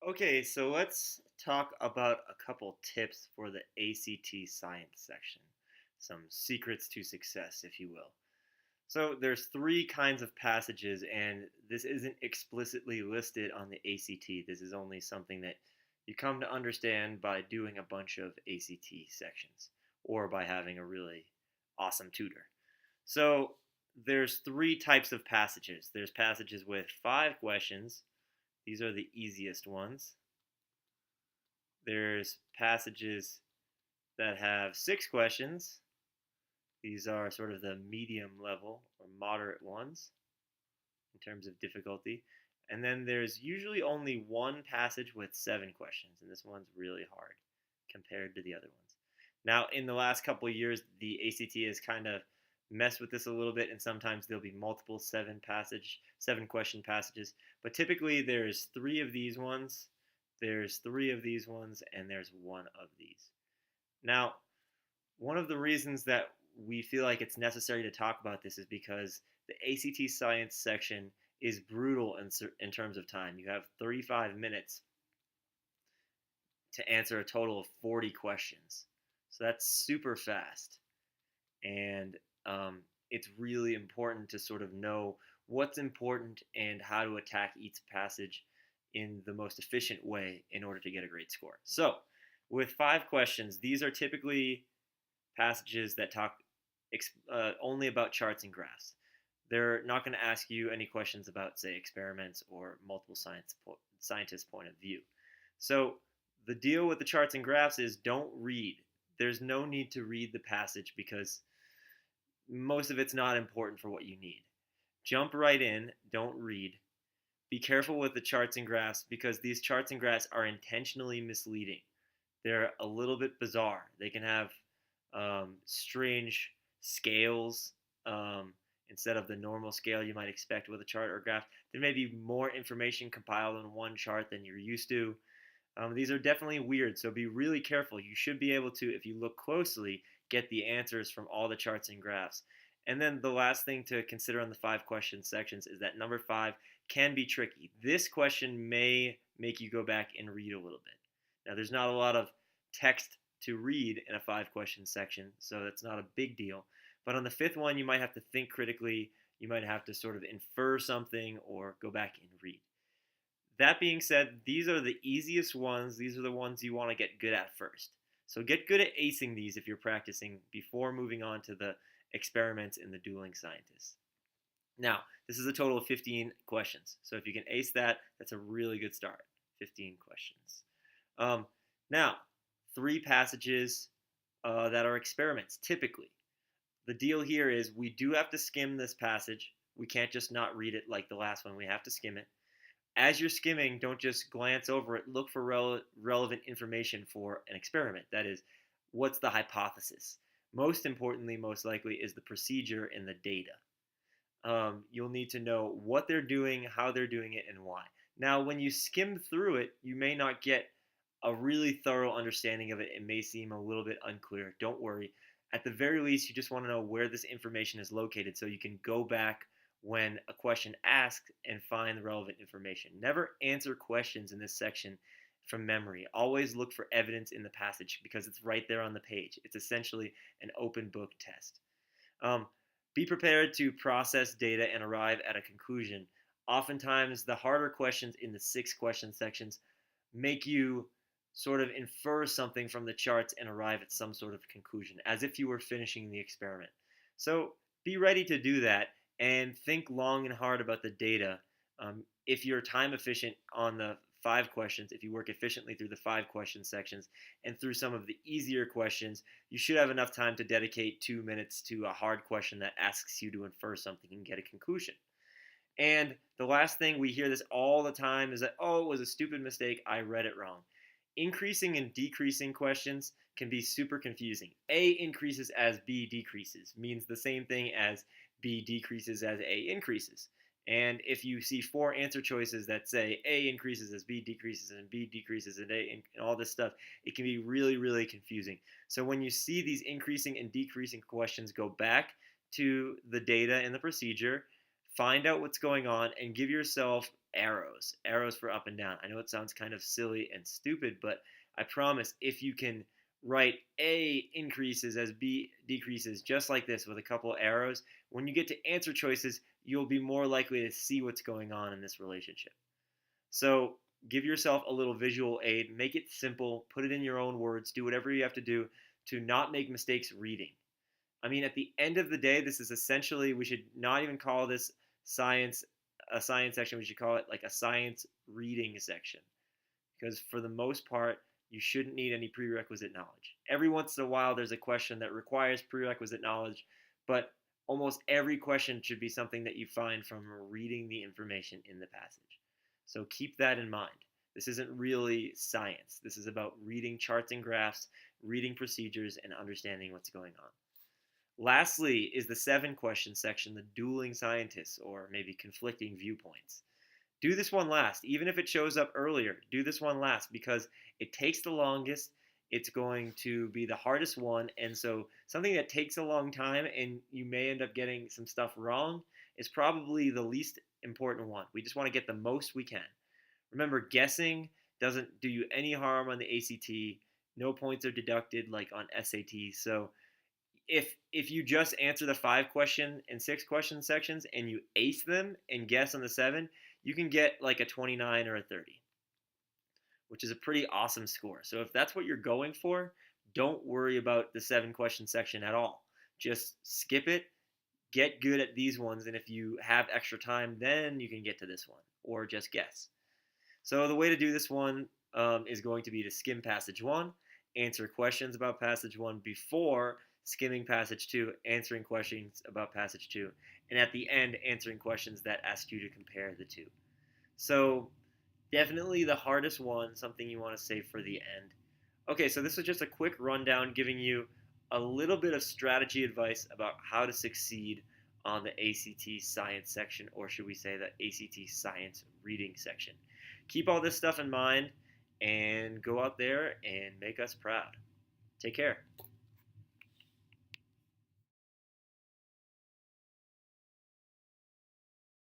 Okay, so let's talk about a couple tips for the ACT science section. Some secrets to success, if you will. So there's three kinds of passages, and this isn't explicitly listed on the ACT. This is only something that you come to understand by doing a bunch of ACT sections or by having a really awesome tutor. So there's three types of passages. There's passages with 5 questions. These are the easiest ones. There's passages that have 6 questions. These are sort of the medium level or moderate ones in terms of difficulty. And then there's usually only one passage with 7 questions, and this one's really hard compared to the other ones. Now, in the last couple of years, the ACT has kind of messed with this a little bit, and sometimes there'll be multiple 7 question passages. But typically, there's 3 of these ones, there's 3 of these ones, and there's one of these. Now, one of the reasons that we feel like it's necessary to talk about this is because the ACT science section is brutal in terms of time. You have 35 minutes to answer a total of 40 questions. So that's super fast. And it's really important to sort of know what's important and how to attack each passage in the most efficient way in order to get a great score. So, with 5 questions, these are typically passages that talk only about charts and graphs. They're not going to ask you any questions about, say, experiments or multiple scientists' point of view. So the deal with the charts and graphs is don't read. There's no need to read the passage because most of it's not important for what you need. Jump right in, don't read. Be careful with the charts and graphs because these charts and graphs are intentionally misleading. They're a little bit bizarre. They can have strange scales instead of the normal scale you might expect with a chart or graph. There may be more information compiled in one chart than you're used to. These are definitely weird, so be really careful. You should be able to, if you look closely, get the answers from all the charts and graphs. And then the last thing to consider on the 5 question sections is that number 5 can be tricky. This question may make you go back and read a little bit. Now, there's not a lot of text to read in a 5 question section, so that's not a big deal. But on the fifth one, you might have to think critically. You might have to sort of infer something or go back and read. That being said, these are the easiest ones. These are the ones you want to get good at first. So get good at acing these if you're practicing before moving on to the experiments in the dueling scientists. Now, this is a total of 15 questions. So if you can ace that, that's a really good start. 15 questions. Now, 3 passages that are experiments, typically. The deal here is we do have to skim this passage. We can't just not read it like the last one. We have to skim it. As you're skimming, don't just glance over it. Look for relevant information for an experiment. That is, what's the hypothesis? Most importantly, most likely, is the procedure and the data. You'll need to know what they're doing, how they're doing it, and why. Now, when you skim through it, you may not get a really thorough understanding of it. It may seem a little bit unclear. Don't worry. At the very least, you just want to know where this information is located so you can go back when a question asked and find the relevant information. Never answer questions in this section from memory. Always look for evidence in the passage because it's right there on the page. It's essentially an open book test. Be prepared to process data and arrive at a conclusion. Oftentimes, the harder questions in the 6 question sections make you sort of infer something from the charts and arrive at some sort of conclusion, as if you were finishing the experiment. So be ready to do that and think long and hard about the data. If you're time efficient on the 5 questions, if you work efficiently through the 5 question sections and through some of the easier questions, you should have enough time to dedicate 2 minutes to a hard question that asks you to infer something and get a conclusion. And the last thing, we hear this all the time, is that, oh, it was a stupid mistake, I read it wrong. Increasing and decreasing questions can be super confusing. A increases as B decreases means the same thing as B decreases as A increases. And if you see 4 answer choices that say A increases as B decreases and B decreases and A and all this stuff, it can be really, really confusing. So when you see these increasing and decreasing questions, go back to the data and the procedure, find out what's going on and give yourself arrows for up and down. I know it sounds kind of silly and stupid, but I promise if you can write A increases as B decreases just like this with a couple of arrows, when you get to answer choices, you'll be more likely to see what's going on in this relationship. So give yourself a little visual aid, make it simple, put it in your own words, do whatever you have to do to not make mistakes reading. I mean, at the end of the day, this is essentially, we should not even call this science a science section. We should call it like a science reading section. Because for the most part, you shouldn't need any prerequisite knowledge. Every once in a while, there's a question that requires prerequisite knowledge, but almost every question should be something that you find from reading the information in the passage. So keep that in mind. This isn't really science. This is about reading charts and graphs, reading procedures, and understanding what's going on. Lastly is the 7-question section, the dueling scientists, or maybe conflicting viewpoints. Do this one last. Even if it shows up earlier, do this one last because it takes the longest. It's going to be the hardest one. And so something that takes a long time and you may end up getting some stuff wrong is probably the least important one. We just want to get the most we can. Remember, guessing doesn't do you any harm on the ACT. No points are deducted like on SAT. So if you just answer the 5-question and 6-question sections and you ace them and guess on the 7, you can get like a 29 or a 30, which is a pretty awesome score. So if that's what you're going for, don't worry about the 7-question section at all. Just skip it, get good at these ones, and if you have extra time, then you can get to this one, or just guess. So the way to do this one is going to be to skim passage 1, answer questions about passage 1 before skimming passage 2, answering questions about passage 2, and at the end, answering questions that ask you to compare the two. So definitely the hardest one, something you want to save for the end. Okay, so this was just a quick rundown giving you a little bit of strategy advice about how to succeed on the ACT science section, or should we say the ACT science reading section. Keep all this stuff in mind and go out there and make us proud. Take care.